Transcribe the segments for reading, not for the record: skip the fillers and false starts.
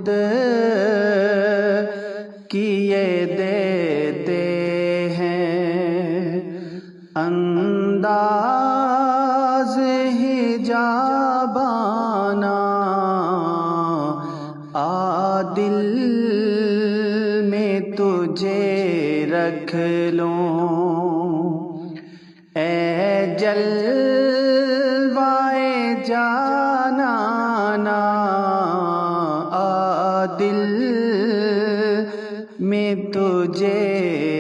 خود کیے دیتے ہیں، انداز حجابانہ عادل میں تجھے رکھ لوں، اے جلوائے جانانا عادل میں تجھے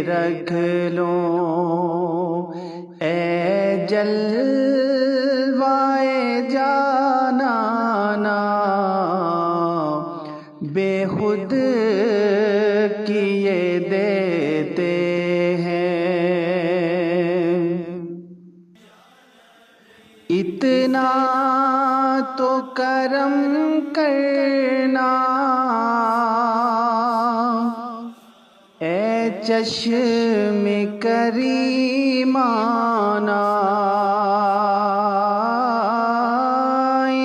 رکھ لوں، اے جلوائے جانانا بے خود کیے دیتے ہیں۔ اتنا تو کرم کرنا اے چشم کریمانہ،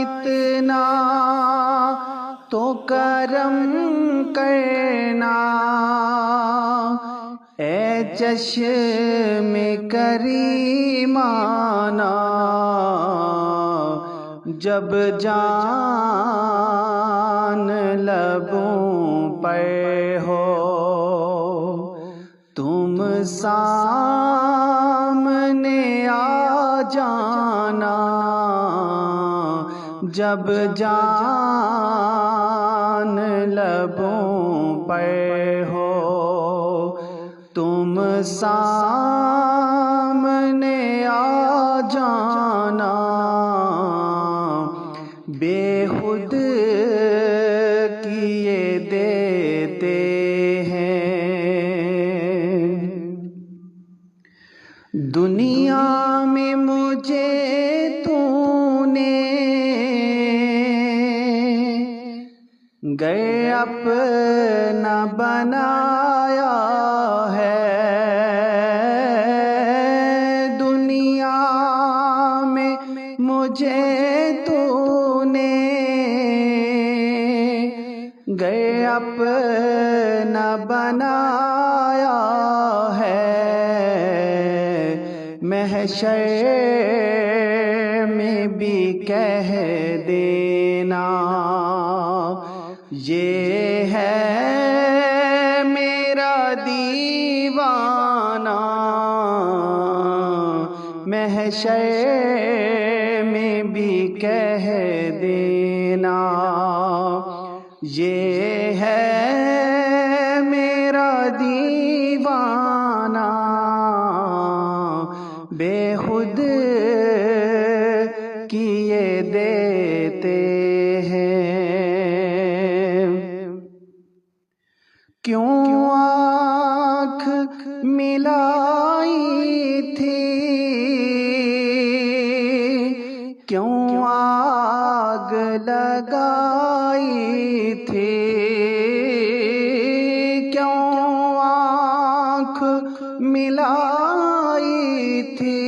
اتنا تو کرم کرنا اے چشم کریمانہ، جب جان لبوں پر ہو تم سامنے آ جانا، جب جان لبوں پر ہو تم سامنے آ جانا، بے خود کیے دیتے ہیں۔ دنیا میں مجھے تو نے گر اپنا بنایا ہے، دنیا میں مجھے تو نے گر اپنا بنایا ہے، محشر میں بھی کہہ دینا یہ ہے میرا دیوانہ، محشر میں بھی کہہ دینا یہ ہے میرا دیوانہ، بے خود کیے دیتے ہیں۔ کیوں آنکھ ملائی تھی، کیوں آگ لگائی تھی، کیوں آنکھ ملائی تھی،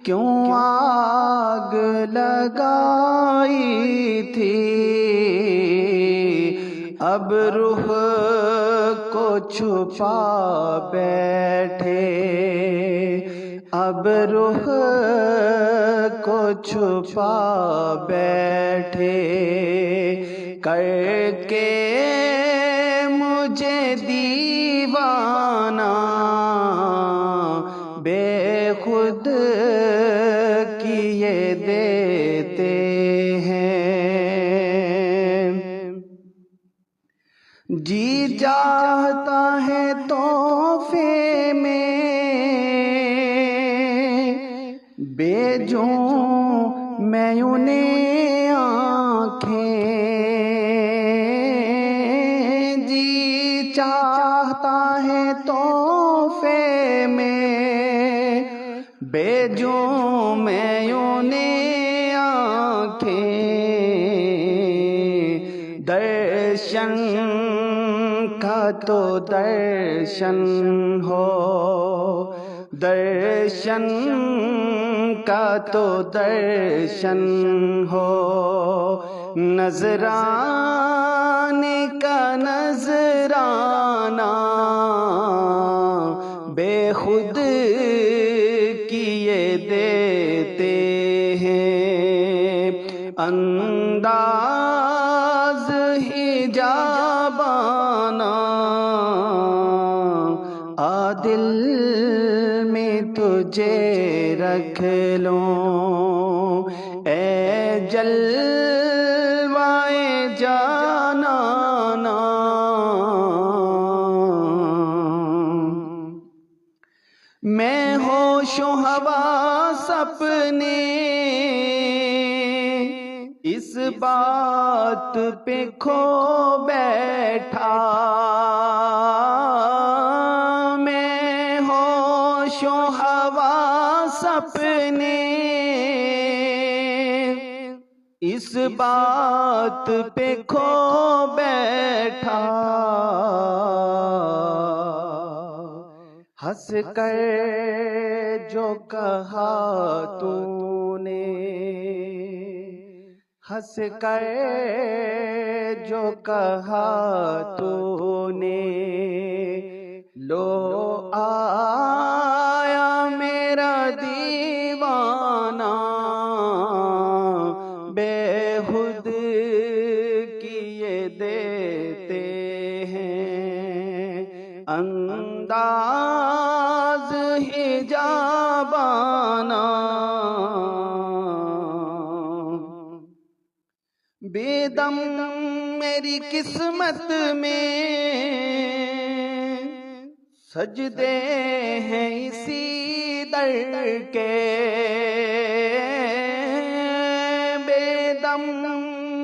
کیوں آگ لگائی تھی، اب رخ کو چھپا بیٹھے، اب رخ کو چھپا بیٹھے، کر کے مجھے دیوانہ، بے خود کیے دیتے ہیں۔ جی چاہتا ہے تحفے میں بھیجوں میں انہیں آنکھیں، جی چاہتا ہے تحفے میں بھیجوں میں انہیں آنکھیں، درشن کا تو درشن ہو، درشن کا تو درشن ہو، نذرانے کا نذرانہ بے خود کیے دیتے ہیں، انداز حجابانہ دل میں تجھے رکھ لوں، اے جلوائے جانانا، میں ہوش و حواس اپنے اس بات پہ کھو بیٹھا، میں ہوش و حواس اپنے اس بات پہ کھو بیٹھا، ہنس کر جو کہا تو نے، ہنس کر جو کہا تو نے، لو آیا میرا دیوانہ بے خود کیے دیتے ہیں، انداز حجابانہ بے دم میری قسمت میں سجدے ہیں اسی در کے، بے دم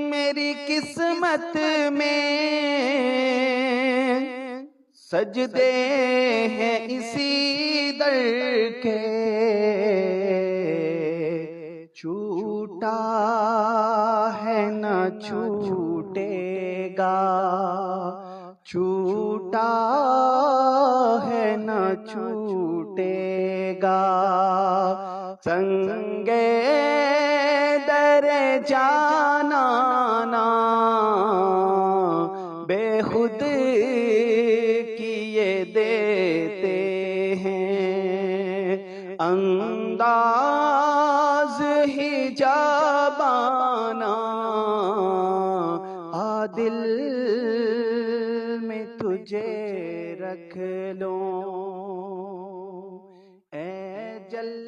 میری قسمت میں سجدے ہیں اسی در کے، چھوٹا ہے نہ چھوٹے گا، چھوٹا ہے نہ چھوٹے گا، سنگے در جانانا بے خود کیے دیتے ہیں، انداز حجابانہ دل میں تجھے رکھ لوں، اے جل